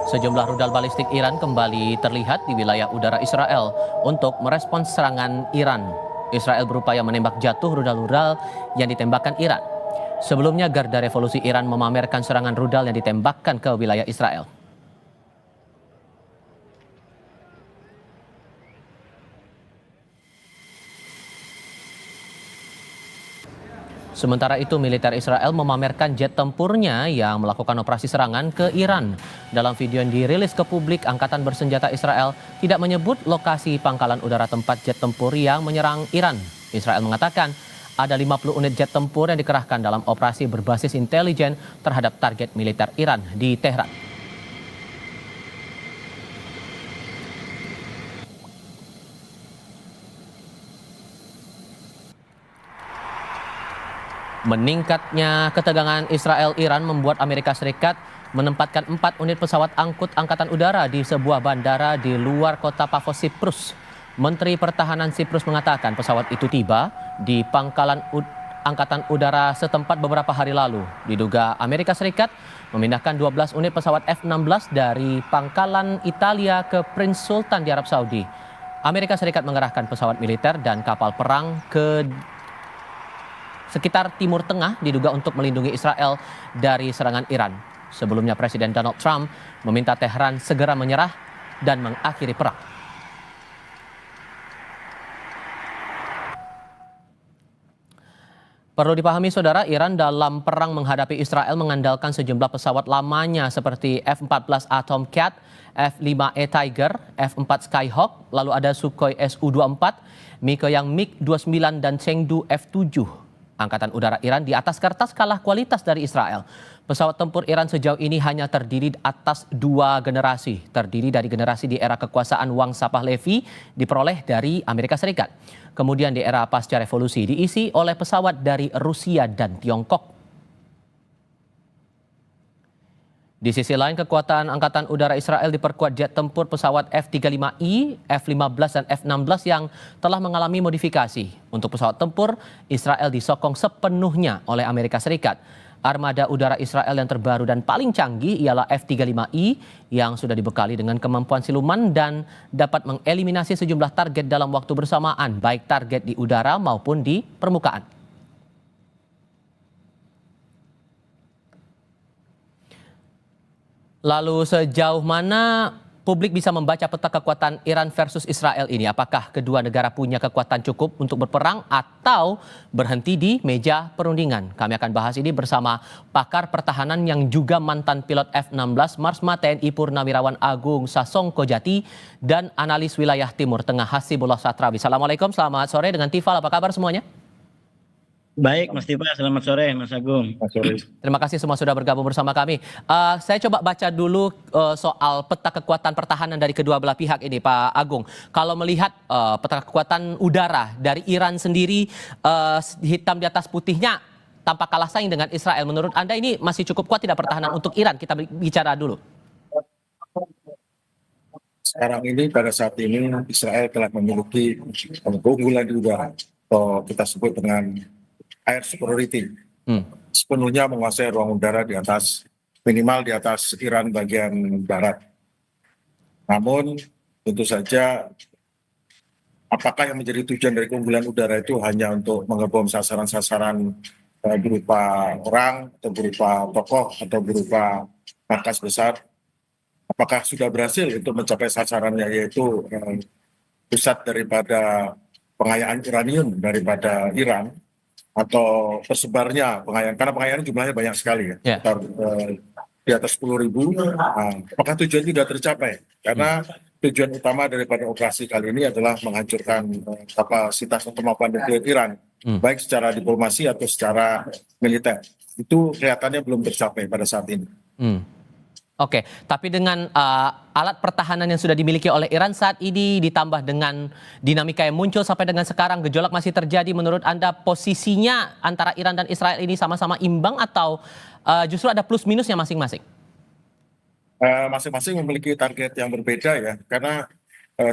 Sejumlah rudal balistik Iran kembali terlihat di wilayah udara Israel untuk merespons serangan Iran. Israel berupaya menembak jatuh rudal-rudal yang ditembakkan Iran. Sebelumnya, Garda Revolusi Iran memamerkan serangan rudal yang ditembakkan ke wilayah Israel. Sementara itu, militer Israel memamerkan jet tempurnya yang melakukan operasi serangan ke Iran. Dalam video yang dirilis ke publik, Angkatan Bersenjata Israel tidak menyebut lokasi pangkalan udara tempat jet tempur yang menyerang Iran. Israel mengatakan ada 50 unit jet tempur yang dikerahkan dalam operasi berbasis intelijen terhadap target militer Iran di Tehran. Meningkatnya ketegangan Israel-Iran membuat Amerika Serikat menempatkan 4 unit pesawat angkut angkatan udara di sebuah bandara di luar kota Pafos, Siprus. Menteri Pertahanan Siprus mengatakan pesawat itu tiba di pangkalan angkatan udara setempat beberapa hari lalu. Diduga Amerika Serikat memindahkan 12 unit pesawat F-16 dari pangkalan Italia ke Prince Sultan di Arab Saudi. Amerika Serikat mengerahkan pesawat militer dan kapal perang ke sekitar Timur Tengah diduga untuk melindungi Israel dari serangan Iran. Sebelumnya Presiden Donald Trump meminta Tehran segera menyerah dan mengakhiri perang. Perlu dipahami saudara, Iran dalam perang menghadapi Israel mengandalkan sejumlah pesawat lamanya seperti F-14 Tomcat, F-5E Tiger, F-4 Skyhawk, lalu ada Sukhoi Su-24, Mikoyan MiG-29 dan Chengdu F-7. Angkatan Udara Iran di atas kertas kalah kualitas dari Israel. Pesawat tempur Iran sejauh ini hanya terdiri atas 2 generasi. Terdiri dari generasi di era kekuasaan Wangsa Pahlavi diperoleh dari Amerika Serikat. Kemudian di era pasca revolusi diisi oleh pesawat dari Rusia dan Tiongkok. Di sisi lain, kekuatan Angkatan Udara Israel diperkuat jet tempur pesawat F-35I, F-15 dan F-16 yang telah mengalami modifikasi. Untuk pesawat tempur, Israel disokong sepenuhnya oleh Amerika Serikat. Armada udara Israel yang terbaru dan paling canggih ialah F-35I yang sudah dibekali dengan kemampuan siluman dan dapat mengeliminasi sejumlah target dalam waktu bersamaan, baik target di udara maupun di permukaan. Lalu sejauh mana publik bisa membaca peta kekuatan Iran versus Israel ini? Apakah kedua negara punya kekuatan cukup untuk berperang atau berhenti di meja perundingan? Kami akan bahas ini bersama pakar pertahanan yang juga mantan pilot F-16 Marsma TNI Purnawirawan Agung Sasongko Jati dan analis wilayah Timur Tengah Hasibullah Satrawi. Assalamualaikum, selamat sore dengan Tifal. Apa kabar semuanya? Baik, Mas Tifa, selamat sore, Mas Agung. Terima kasih semua sudah bergabung bersama kami. Saya coba baca dulu soal peta kekuatan pertahanan dari kedua belah pihak ini, Pak Agung. Kalau melihat peta kekuatan udara dari Iran sendiri, hitam di atas putihnya tampak kalah saing dengan Israel. Menurut Anda ini masih cukup kuat tidak pertahanan untuk Iran? Kita bicara dulu. Sekarang ini, pada saat ini, Israel telah memiliki keunggulan di udara, atau kita sebut dengan air superiority, sepenuhnya menguasai ruang udara di atas, minimal di atas Iran bagian barat. Namun tentu saja apakah yang menjadi tujuan dari keunggulan udara itu hanya untuk mengebom sasaran-sasaran berupa orang atau berupa tokoh atau berupa markas besar? Apakah sudah berhasil untuk mencapai sasarannya, yaitu pusat daripada pengayaan uranium daripada Iran, atau tersebarnya pengayaan, karena pengayaan jumlahnya banyak sekali ya, di atas 10.000. Apakah tujuan itu sudah tercapai? Karena tujuan utama daripada operasi kali ini adalah menghancurkan kapasitas atau kemampuan nuklir Iran, baik secara diplomasi atau secara militer. Itu kelihatannya belum tercapai pada saat ini. Oke, tapi dengan alat pertahanan yang sudah dimiliki oleh Iran saat ini ditambah dengan dinamika yang muncul sampai dengan sekarang, gejolak masih terjadi. Menurut Anda posisinya antara Iran dan Israel ini sama-sama imbang atau justru ada plus minusnya masing-masing? Masing-masing memiliki target yang berbeda ya, karena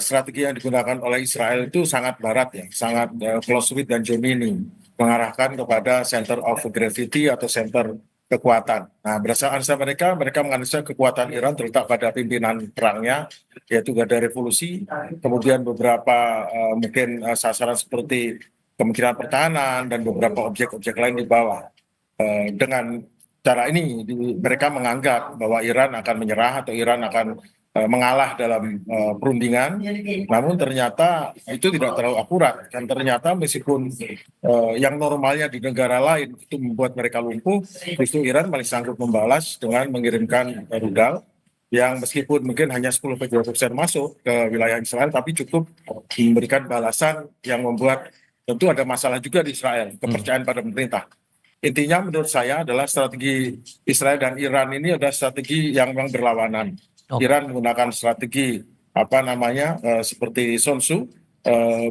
strategi yang digunakan oleh Israel itu sangat barat ya, sangat Clausewitz dan Gemini, mengarahkan kepada center of gravity atau center kekuatan. Nah, berdasarkan analisa mereka menganalisa kekuatan Iran terletak pada pimpinan perangnya, yaitu Garda Revolusi, kemudian beberapa mungkin sasaran seperti Kementerian Pertahanan dan beberapa objek-objek lain di bawah. Dengan cara ini mereka menganggap bahwa Iran akan menyerah atau Iran akan mengalah dalam perundingan, namun ternyata itu tidak terlalu akurat. Dan ternyata meskipun yang normalnya di negara lain itu membuat mereka lumpuh, justru Iran masih sanggup membalas dengan mengirimkan rudal yang meskipun mungkin hanya 10-20% masuk ke wilayah Israel, tapi cukup memberikan balasan yang membuat tentu ada masalah juga di Israel, kepercayaan pada pemerintah. Intinya menurut saya adalah strategi Israel dan Iran ini adalah strategi yang memang berlawanan. Iran menggunakan strategi seperti Sun Tzu,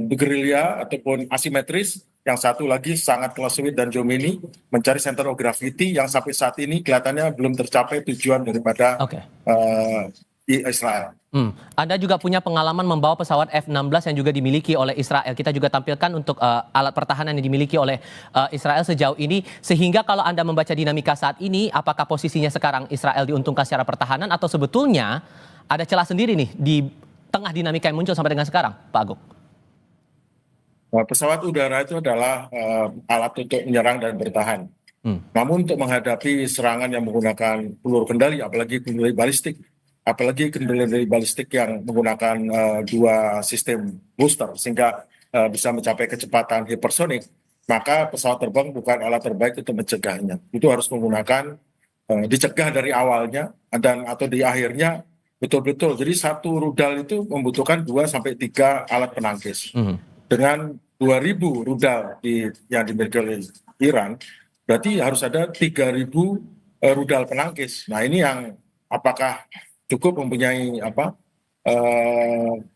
bergerilya ataupun asimetris. Yang satu lagi sangat Clausewitz dan Jomini mencari center of gravity yang sampai saat ini kelihatannya belum tercapai tujuan daripada Israel. Anda juga punya pengalaman membawa pesawat F-16 yang juga dimiliki oleh Israel. Kita juga tampilkan untuk alat pertahanan yang dimiliki oleh Israel sejauh ini. Sehingga kalau Anda membaca dinamika saat ini, apakah posisinya sekarang Israel diuntungkan secara pertahanan atau sebetulnya ada celah sendiri nih di tengah dinamika yang muncul sampai dengan sekarang, Pak Agung? Pesawat udara itu adalah alat untuk menyerang dan bertahan. Namun untuk menghadapi serangan yang menggunakan peluru kendali, apalagi kendali balistik yang menggunakan dua sistem booster sehingga bisa mencapai kecepatan hipersonik, maka pesawat terbang bukan alat terbaik untuk mencegahnya. Itu harus menggunakan dicegah dari awalnya atau di akhirnya betul-betul. Jadi satu rudal itu membutuhkan 2-3 alat penangkis. Dengan 2.000 rudal yang dimiliki oleh Iran, berarti harus ada 3.000 rudal penangkis. Nah, ini yang apakah cukup mempunyai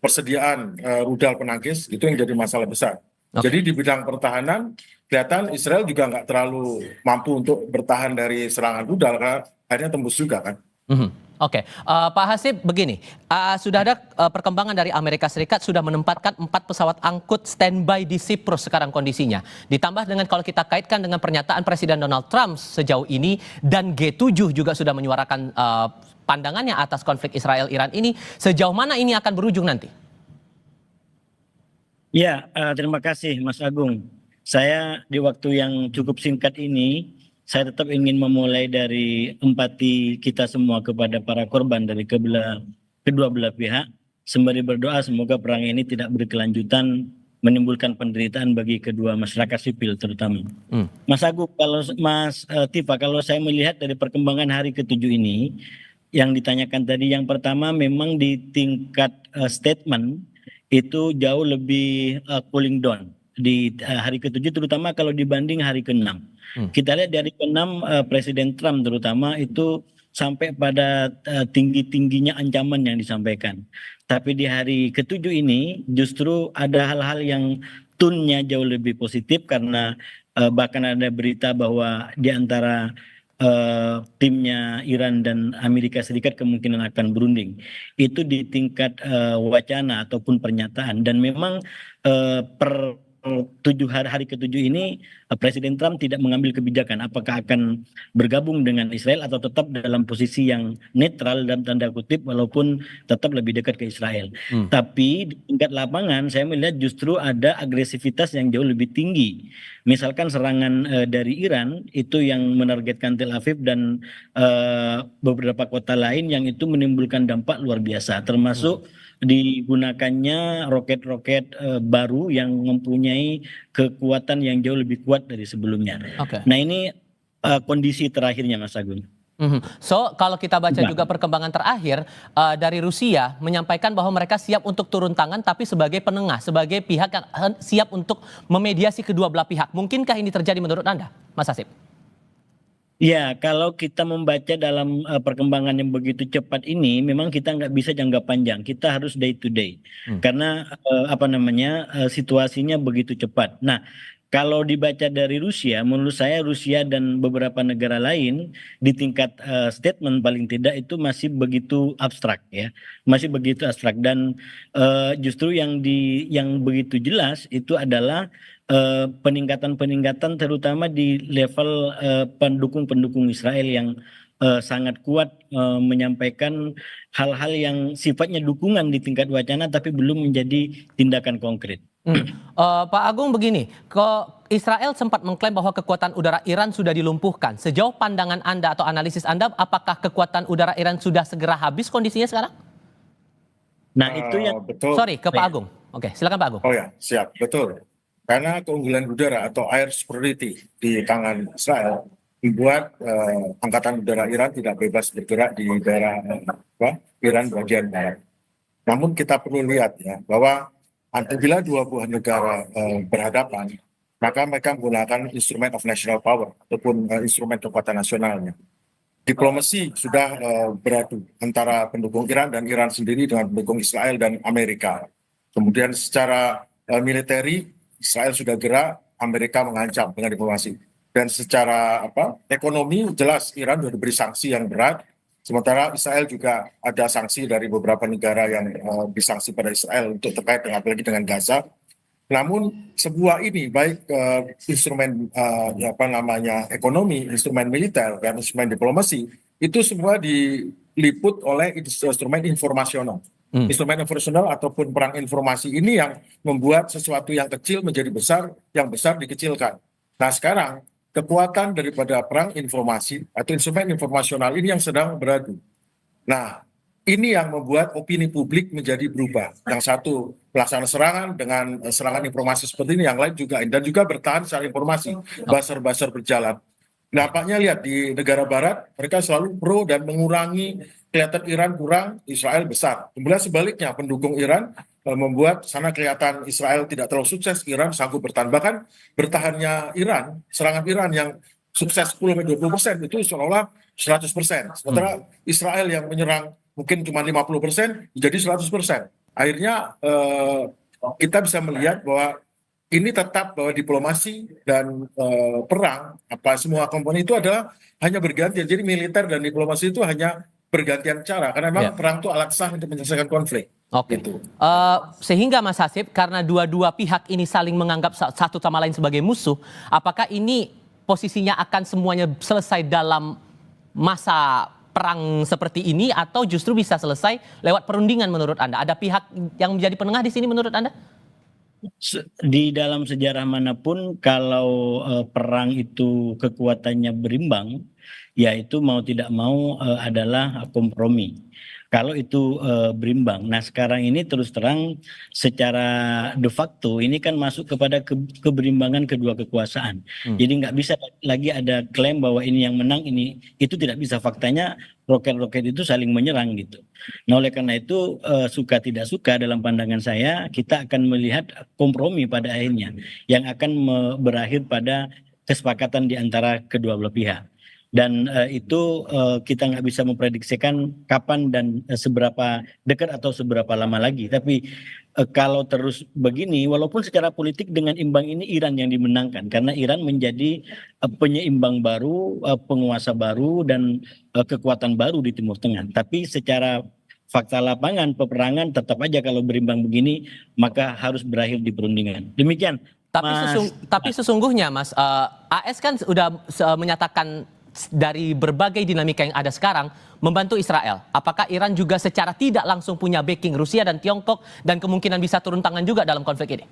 persediaan rudal penangkis, itu yang jadi masalah besar. Jadi di bidang pertahanan kelihatan Israel juga nggak terlalu mampu untuk bertahan dari serangan rudal karena akhirnya tembus juga kan. Pak Hasib, begini, sudah ada perkembangan dari Amerika Serikat sudah menempatkan 4 pesawat angkut standby di Siprus sekarang kondisinya. Ditambah dengan kalau kita kaitkan dengan pernyataan Presiden Donald Trump sejauh ini dan G7 juga sudah menyuarakan pandangannya atas konflik Israel-Iran ini, sejauh mana ini akan berujung nanti? Ya, terima kasih Mas Agung. Saya di waktu yang cukup singkat ini, saya tetap ingin memulai dari empati kita semua kepada para korban dari kedua belah pihak, sembari berdoa semoga perang ini tidak berkelanjutan, menimbulkan penderitaan bagi kedua masyarakat sipil terutama. Mas Agung, Mas Tifa, kalau saya melihat dari perkembangan hari ke-7 ini, yang ditanyakan tadi, yang pertama memang di tingkat statement itu jauh lebih cooling down di hari ke-7, terutama kalau dibanding hari ke-6. Kita lihat dari ke-6 Presiden Trump terutama itu sampai pada tinggi-tingginya ancaman yang disampaikan. Tapi di hari ke-7 ini justru ada hal-hal yang tone-nya jauh lebih positif karena bahkan ada berita bahwa di antara timnya Iran dan Amerika Serikat kemungkinan akan berunding. Itu di tingkat wacana ataupun pernyataan, dan memang per hari ke-7 ini Presiden Trump tidak mengambil kebijakan apakah akan bergabung dengan Israel atau tetap dalam posisi yang netral dalam tanda kutip, walaupun tetap lebih dekat ke Israel. Tapi di tingkat lapangan saya melihat justru ada agresivitas yang jauh lebih tinggi. Misalkan serangan dari Iran itu yang menargetkan Tel Aviv dan beberapa kota lain yang itu menimbulkan dampak luar biasa, termasuk digunakannya roket-roket baru yang mempunyai kekuatan yang jauh lebih kuat dari sebelumnya. Nah, ini kondisi terakhirnya Mas Agung. So kalau kita baca juga perkembangan terakhir dari Rusia menyampaikan bahwa mereka siap untuk turun tangan tapi sebagai penengah, sebagai pihak yang siap untuk memediasi kedua belah pihak. Mungkinkah ini terjadi menurut Anda, Mas Hasib? Ya, kalau kita membaca dalam perkembangan yang begitu cepat ini, memang kita nggak bisa jangka panjang. Kita harus day to day, karena situasinya begitu cepat. Nah, kalau dibaca dari Rusia, menurut saya Rusia dan beberapa negara lain di tingkat statement paling tidak itu masih begitu abstrak ya, masih begitu abstrak, dan justru yang begitu jelas itu adalah peningkatan-peningkatan terutama di level pendukung-pendukung Israel yang sangat kuat menyampaikan hal-hal yang sifatnya dukungan di tingkat wacana tapi belum menjadi tindakan konkret. Pak Agung begini, Israel sempat mengklaim bahwa kekuatan udara Iran sudah dilumpuhkan. Sejauh pandangan Anda atau analisis Anda, apakah kekuatan udara Iran sudah segera habis kondisinya sekarang? Nah itu yang betul. Sorry, ke Pak Agung. Oke, silakan Pak Agung. Oh ya, siap, betul. Karena keunggulan udara atau air superiority di tangan Israel membuat angkatan udara Iran tidak bebas bergerak di daerah Iran bagian barat. Namun kita perlu lihat ya bahwa apabila dua buah negara berhadapan, maka mereka menggunakan instrument of national power ataupun instrumen kekuatan nasionalnya. Diplomasi sudah beradu antara pendukung Iran dan Iran sendiri dengan pendukung Israel dan Amerika. Kemudian secara militeri Israel sudah gerak, Amerika mengancam dengan diplomasi. Dan secara ekonomi jelas Iran sudah diberi sanksi yang berat. Sementara Israel juga ada sanksi dari beberapa negara yang disanksi pada Israel untuk terkait dengan apalagi dengan Gaza. Namun sebuah ini baik instrumen ekonomi, instrumen militer dan instrumen diplomasi itu semua diliput oleh instrumen informasional. Instrumen informasional ataupun perang informasi ini yang membuat sesuatu yang kecil menjadi besar, yang besar dikecilkan. Nah sekarang kekuatan daripada perang informasi atau instrumen informasional ini yang sedang beradu. Nah ini yang membuat opini publik menjadi berubah. Yang satu melaksanakan serangan dengan serangan informasi seperti ini, yang lain juga dan juga bertahan secara informasi, buzzer-buzzer berjalan. Nampaknya lihat di negara barat mereka selalu pro dan mengurangi, kelihatan Iran kurang, Israel besar. Kemudian sebaliknya pendukung Iran membuat sana kelihatan Israel tidak terlalu sukses, Iran sanggup bertahan. Bahkan bertahannya Iran, serangan Iran yang sukses 10-20% itu seolah-olah 100%. Sementara Israel yang menyerang mungkin cuma 50% jadi 100%. Akhirnya kita bisa melihat bahwa ini tetap bahwa diplomasi dan perang semua komponen itu adalah hanya bergantian. Jadi militer dan diplomasi itu hanya bergantian cara karena memang perang itu alat sah untuk menyelesaikan konflik. Oke. Gitu. Sehingga Mas Hasib, karena dua-dua pihak ini saling menganggap satu sama lain sebagai musuh, apakah ini posisinya akan semuanya selesai dalam masa perang seperti ini atau justru bisa selesai lewat perundingan menurut Anda? Ada pihak yang menjadi penengah di sini menurut Anda? Di dalam sejarah manapun kalau perang itu kekuatannya berimbang, ya itu mau tidak mau adalah kompromi. Kalau itu berimbang. Nah sekarang ini terus terang secara de facto ini kan masuk kepada keberimbangan kedua kekuasaan. Jadi nggak bisa lagi ada klaim bahwa ini yang menang, ini itu tidak bisa. Faktanya roket-roket itu saling menyerang gitu. Nah oleh karena itu suka tidak suka dalam pandangan saya kita akan melihat kompromi pada akhirnya yang akan berakhir pada kesepakatan di antara kedua belah pihak. Dan itu kita nggak bisa memprediksikan kapan dan seberapa dekat atau seberapa lama lagi. Tapi kalau terus begini, walaupun secara politik dengan imbang ini Iran yang dimenangkan. Karena Iran menjadi penyeimbang baru, penguasa baru, dan kekuatan baru di Timur Tengah. Tapi secara fakta lapangan, peperangan tetap aja kalau berimbang begini, maka harus berakhir di perundingan. Demikian. Tapi sesungguhnya Mas, AS kan sudah menyatakan dari berbagai dinamika yang ada sekarang membantu Israel. Apakah Iran juga secara tidak langsung punya backing Rusia dan Tiongkok dan kemungkinan bisa turun tangan juga dalam konflik ini?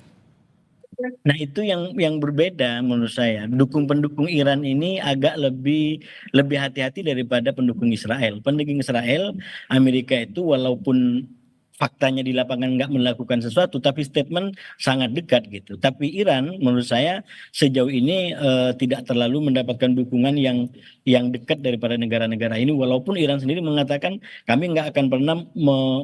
Nah itu yang berbeda menurut saya. Pendukung Iran ini agak lebih hati-hati daripada pendukung Israel. Pendukung Israel, Amerika itu walaupun faktanya di lapangan nggak melakukan sesuatu, tapi statement sangat dekat gitu. Tapi Iran menurut saya sejauh ini tidak terlalu mendapatkan dukungan yang dekat daripada negara-negara ini. Walaupun Iran sendiri mengatakan kami nggak akan pernah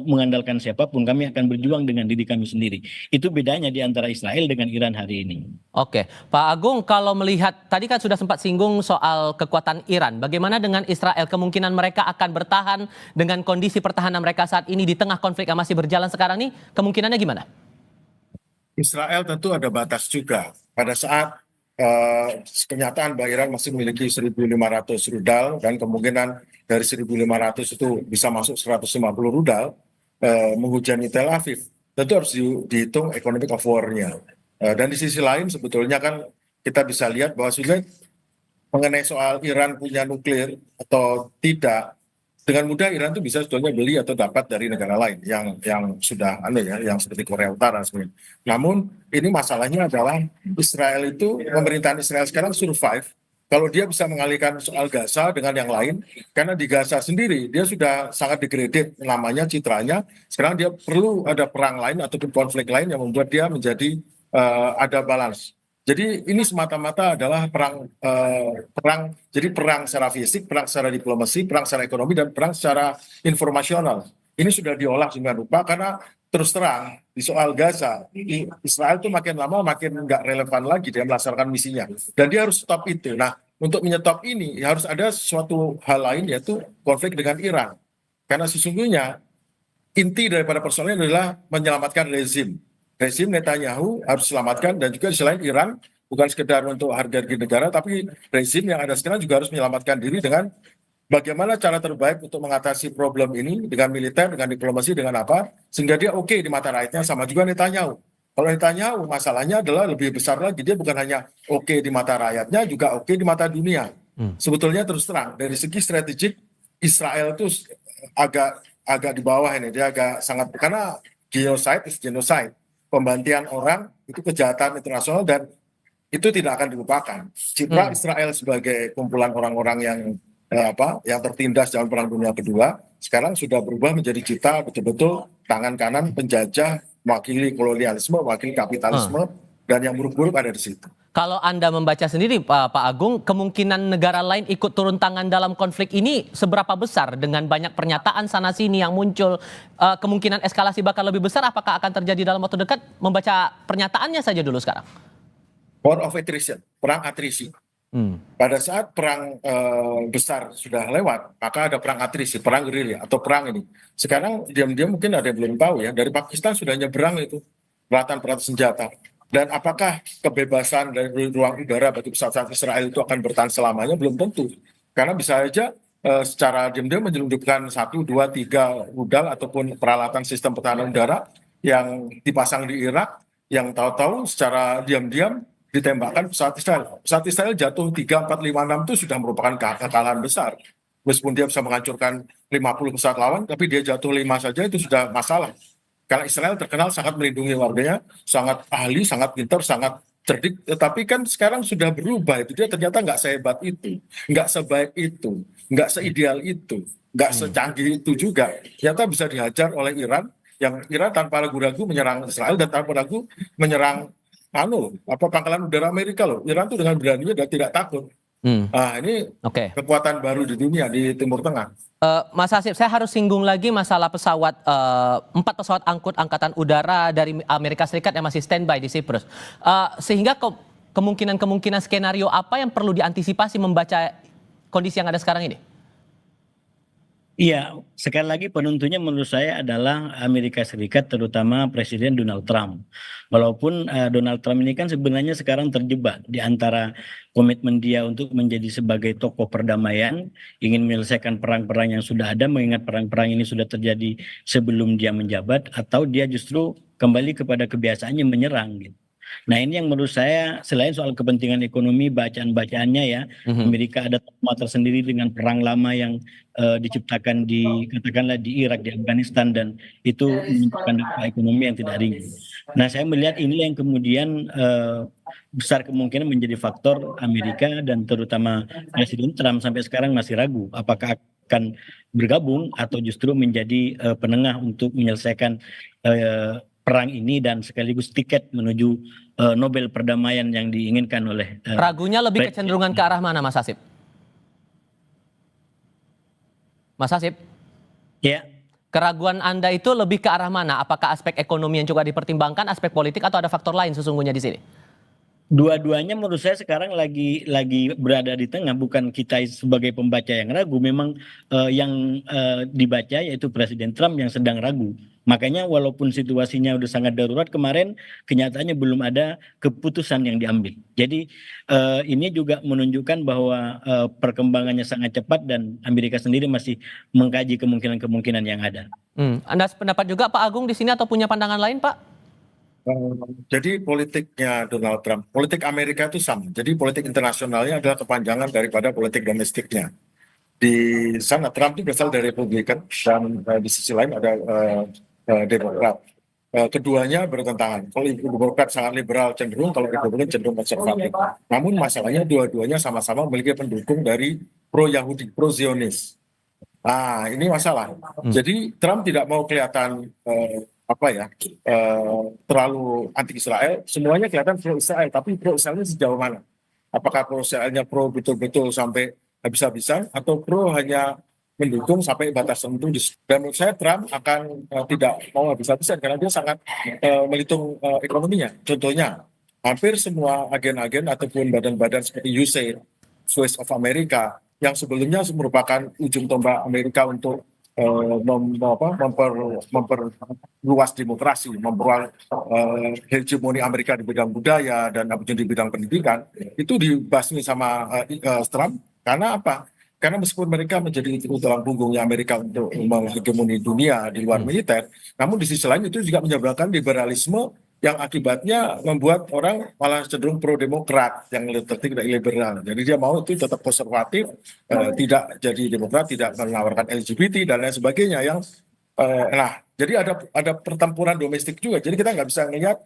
mengandalkan siapapun, kami akan berjuang dengan diri kami sendiri. Itu bedanya di antara Israel dengan Iran hari ini. Oke, Pak Agung, kalau melihat tadi kan sudah sempat singgung soal kekuatan Iran, bagaimana dengan Israel? Kemungkinan mereka akan bertahan dengan kondisi pertahanan mereka saat ini di tengah konflik yang masih berjalan sekarang ini, kemungkinannya gimana? Israel tentu ada batas juga. Pada saat kenyataan bahwa Iran masih memiliki 1.500 rudal dan kemungkinan dari 1.500 itu bisa masuk 150 rudal menghujani Tel Aviv, tentu harus dihitung economic of war-nya. Dan di sisi lain sebetulnya kan kita bisa lihat bahwa sudah mengenai soal Iran punya nuklir atau tidak, dengan mudah Iran itu bisa sebetulnya beli atau dapat dari negara lain yang sudah yang seperti Korea Utara sebenarnya. Namun ini masalahnya adalah Israel itu, pemerintahan Israel sekarang survive kalau dia bisa mengalihkan soal Gaza dengan yang lain, karena di Gaza sendiri dia sudah sangat degraded namanya, citranya. Sekarang dia perlu ada perang lain ataupun konflik lain yang membuat dia menjadi ada balance. Jadi ini semata-mata adalah jadi perang secara fisik, perang secara diplomasi, perang secara ekonomi, dan perang secara informasional. Ini sudah diolah sedemikian rupa karena terus terang di soal Gaza, Israel itu makin lama makin nggak relevan lagi dia melaksanakan misinya, dan dia harus stop itu. Nah, untuk menyetop ini harus ada suatu hal lain, yaitu konflik dengan Iran, karena sesungguhnya inti daripada persoalannya adalah menyelamatkan rezim Netanyahu harus diselamatkan, dan juga di selain Iran bukan sekedar untuk harga negara, tapi rezim yang ada sekarang juga harus menyelamatkan diri dengan bagaimana cara terbaik untuk mengatasi problem ini, dengan militer, dengan diplomasi, dengan apa, sehingga dia oke di mata rakyatnya. Sama juga Netanyahu. Kalau Netanyahu masalahnya adalah lebih besar lagi, dia bukan hanya oke di mata rakyatnya, juga oke di mata dunia. Sebetulnya terus terang dari segi strategik Israel itu agak di bawah ini, dia agak sangat, karena genocide, pembantian orang itu kejahatan internasional, dan itu tidak akan dilupakan. Citra Israel sebagai kumpulan orang-orang yang tertindas dalam Perang Dunia Kedua sekarang sudah berubah menjadi citra betul-betul tangan kanan penjajah, mewakili kolonialisme, mewakili kapitalisme, dan yang buruk-buruk ada di situ. Kalau Anda membaca sendiri, Pak Agung, kemungkinan negara lain ikut turun tangan dalam konflik ini seberapa besar? Dengan banyak pernyataan sana-sini yang muncul, kemungkinan eskalasi bakal lebih besar, apakah akan terjadi dalam waktu dekat? Membaca pernyataannya saja dulu sekarang. War of attrition, perang atrisi. Pada saat perang besar sudah lewat, maka ada perang atrisi, perang gerilya atau perang ini. Sekarang diam-diam mungkin ada yang belum tahu ya, dari Pakistan sudah nyebrang itu peralatan senjata. Dan apakah kebebasan dari ruang udara bagi pesawat Israel itu akan bertahan selamanya? Belum tentu. Karena bisa saja secara diam-diam menyelundupkan 1, 2, 3 rudal ataupun peralatan sistem pertahanan udara yang dipasang di Irak, yang tahu-tahu secara diam-diam ditembakkan pesawat Israel. Pesawat Israel jatuh 3, 4, 5, 6 itu sudah merupakan kekalahan besar. Meskipun dia bisa menghancurkan 50 pesawat lawan, tapi dia jatuh 5 saja itu sudah masalah. Karena Israel terkenal sangat melindungi warganya, sangat ahli, sangat pintar, sangat cerdik. Tetapi kan sekarang sudah berubah itu. Dia ternyata nggak sehebat itu, nggak sebaik itu, nggak seideal itu, nggak secanggih itu juga. Ternyata bisa dihajar oleh Iran, yang Iran tanpa ragu-ragu menyerang Israel dan tanpa ragu menyerang pangkalan udara Amerika loh. Iran tuh dengan beraninya dan tidak takut. Nah, ini kekuatan baru di dunia, di Timur Tengah. Mas Hasib, saya harus singgung lagi masalah pesawat, 4 pesawat angkut angkatan udara dari Amerika Serikat yang masih standby di Siprus. Sehingga kemungkinan skenario apa yang perlu diantisipasi membaca kondisi yang ada sekarang ini? Iya, sekali lagi penentunya menurut saya adalah Amerika Serikat, terutama Presiden Donald Trump. Walaupun Donald Trump ini kan sebenarnya sekarang terjebak di antara komitmen dia untuk menjadi sebagai tokoh perdamaian, ingin menyelesaikan perang-perang yang sudah ada, mengingat perang-perang ini sudah terjadi sebelum dia menjabat, atau dia justru kembali kepada kebiasaannya menyerang gitu. Nah, ini yang menurut saya selain soal kepentingan ekonomi, bacaan-bacaannya ya, Amerika ada trauma tersendiri dengan perang lama yang diciptakan katakanlah di Irak, di Afghanistan, dan itu menunjukkan dampak ekonomi yang tidak ringan. Nah, saya melihat ini yang kemudian besar kemungkinan menjadi faktor Amerika, dan terutama Presiden Trump sampai sekarang masih ragu apakah akan bergabung atau justru menjadi penengah untuk menyelesaikan perang ini dan sekaligus tiket menuju Nobel perdamaian yang diinginkan oleh Ragunya lebih kecenderungan ke arah mana, Mas Hasib? Mas Hasib? Ya. Keraguan Anda itu lebih ke arah mana? Apakah aspek ekonomi yang juga dipertimbangkan, aspek politik, atau ada faktor lain sesungguhnya di sini? Dua-duanya menurut saya sekarang lagi berada di tengah. Bukan kita sebagai pembaca yang ragu, memang yang dibaca yaitu Presiden Trump yang sedang ragu. Makanya walaupun situasinya udah sangat darurat, kemarin kenyataannya belum ada keputusan yang diambil. Jadi ini juga menunjukkan bahwa perkembangannya sangat cepat dan Amerika sendiri masih mengkaji kemungkinan-kemungkinan yang ada. Anda pendapat juga Pak Agung di sini atau punya pandangan lain, Pak? Jadi politiknya Donald Trump, politik Amerika itu sama. Jadi politik internasionalnya adalah kepanjangan daripada politik domestiknya. Di sana Trump itu berasal dari Republikan dan di sisi lain ada Demokrat. Keduanya bertentangan. Kalau Demokrat sangat liberal cenderung, kalau Republikan cenderung konservatif. Namun masalahnya dua-duanya sama-sama memiliki pendukung dari pro-Yahudi, pro-Zionis. Nah, ini masalah. Jadi Trump tidak mau kelihatan terlalu anti Israel. Semuanya kelihatan pro Israel, tapi pro Israelnya sejauh mana? Apakah pro Israelnya pro betul-betul sampai habis-habisan atau pro hanya mendukung sampai batas tertentu? Dan menurut saya Trump akan tidak mau habis-habisan karena dia sangat menghitung ekonominya. Contohnya, hampir semua agen-agen ataupun badan-badan seperti USAID, Voice of America, yang sebelumnya merupakan ujung tombak Amerika untuk memperluas demokrasi, memperluas hegemoni Amerika di bidang budaya dan di bidang pendidikan, itu dibasmi sama Trump. Karena apa? Karena meskipun mereka menjadi tulang punggungnya Amerika untuk menghegemoni dunia di luar militer, namun di sisi lain itu juga menyebabkan liberalisme yang akibatnya membuat orang malah cenderung pro-demokrat yang tidak liberal. Jadi dia mau itu tetap konservatif, tidak jadi demokrat, tidak menawarkan LGBT dan lain sebagainya. Jadi ada pertempuran domestik juga. Jadi kita nggak bisa melihat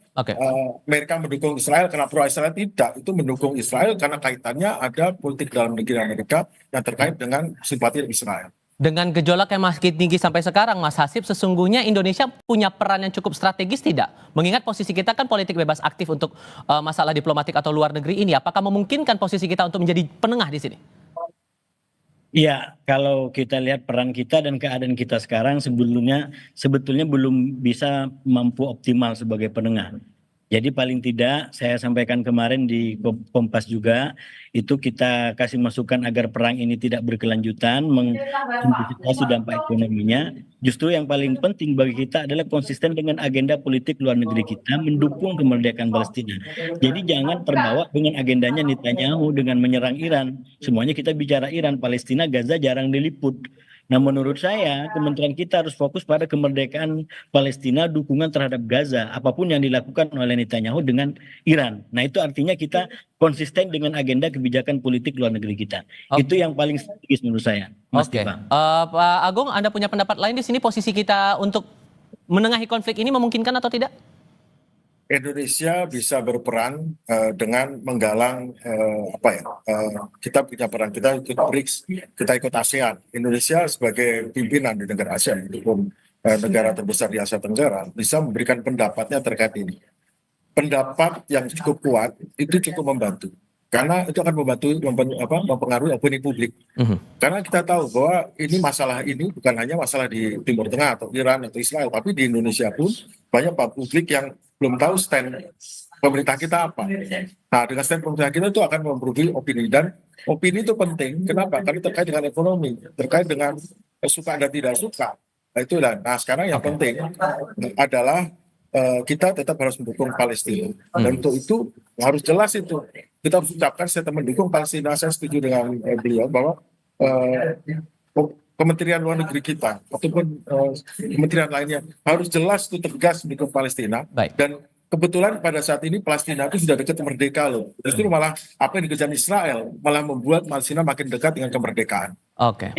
Amerika mendukung Israel karena pro-Israel, tidak. Itu mendukung Israel karena kaitannya ada politik dalam negeri Amerika yang terkait dengan simpati Israel. Dengan gejolak yang masih tinggi sampai sekarang, Mas Hasib, sesungguhnya Indonesia punya peran yang cukup strategis tidak? Mengingat posisi kita kan politik bebas aktif untuk masalah diplomatik atau luar negeri ini. Apakah memungkinkan posisi kita untuk menjadi penengah di sini? Iya, kalau kita lihat peran kita dan keadaan kita sekarang sebetulnya belum bisa mampu optimal sebagai penengah. Jadi paling tidak saya sampaikan kemarin di Kompas juga, itu kita kasih masukan agar perang ini tidak berkelanjutan, mengantisipasi dampak ekonominya. Justru yang paling penting bagi kita adalah konsisten dengan agenda politik luar negeri kita, mendukung kemerdekaan Palestina. Jadi jangan terbawa dengan agendanya Netanyahu dengan menyerang Iran. Semuanya kita bicara Iran, Palestina, Gaza jarang diliput. Nah, menurut saya kementerian kita harus fokus pada kemerdekaan Palestina, dukungan terhadap Gaza, apapun yang dilakukan oleh Netanyahu dengan Iran. Nah, itu artinya kita konsisten dengan agenda kebijakan politik luar negeri kita. Itu yang paling strategis menurut saya, Mas Tiba. Pak Agung, Anda punya pendapat lain di sini? Posisi kita untuk menengahi konflik ini memungkinkan atau tidak? Indonesia bisa berperan dengan menggalang kita punya peran, kita ikut BRICS, kita ikut ASEAN. Indonesia sebagai pimpinan di negara ASEAN ataupun negara terbesar di Asia Tenggara bisa memberikan pendapatnya terkait ini. Pendapat yang cukup kuat itu cukup membantu karena itu akan membantu mempengaruhi opini publik. Karena kita tahu bahwa masalah ini bukan hanya masalah di Timur Tengah atau Iran atau Israel, tapi di Indonesia pun banyak publik yang belum tahu stand pemerintah kita apa. Nah, dengan stand pemerintah kita itu akan mempengaruhi opini, dan opini itu penting. Kenapa? Karena terkait dengan ekonomi, terkait dengan suka dan tidak suka. Nah, itulah. Nah, sekarang yang penting adalah kita tetap harus mendukung Palestina. Dan untuk itu harus jelas itu. Kita harus ucapkan statement mendukung Palestina. Saya setuju dengan beliau bahwa Kementerian Luar Negeri kita ataupun kementerian lainnya harus jelas itu tegas mendukung Palestina. Dan kebetulan pada saat ini Palestina itu sudah dekat merdeka loh. Justru malah apa yang dikerjakan Israel malah membuat Palestina makin dekat dengan kemerdekaan. Oke.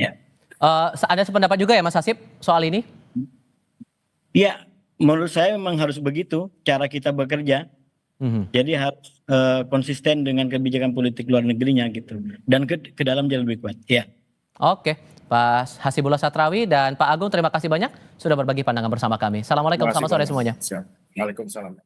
Ada sependapat juga ya Mas Hasib soal ini? Iya, menurut saya memang harus begitu cara kita bekerja. Jadi harus konsisten dengan kebijakan politik luar negerinya gitu, dan ke dalam jauh lebih kuat. Ya. Oke, Pak Hasibullah Satrawi dan Pak Agung, terima kasih banyak sudah berbagi pandangan bersama kami. Assalamualaikum, selamat sore semuanya. Waalaikumsalam.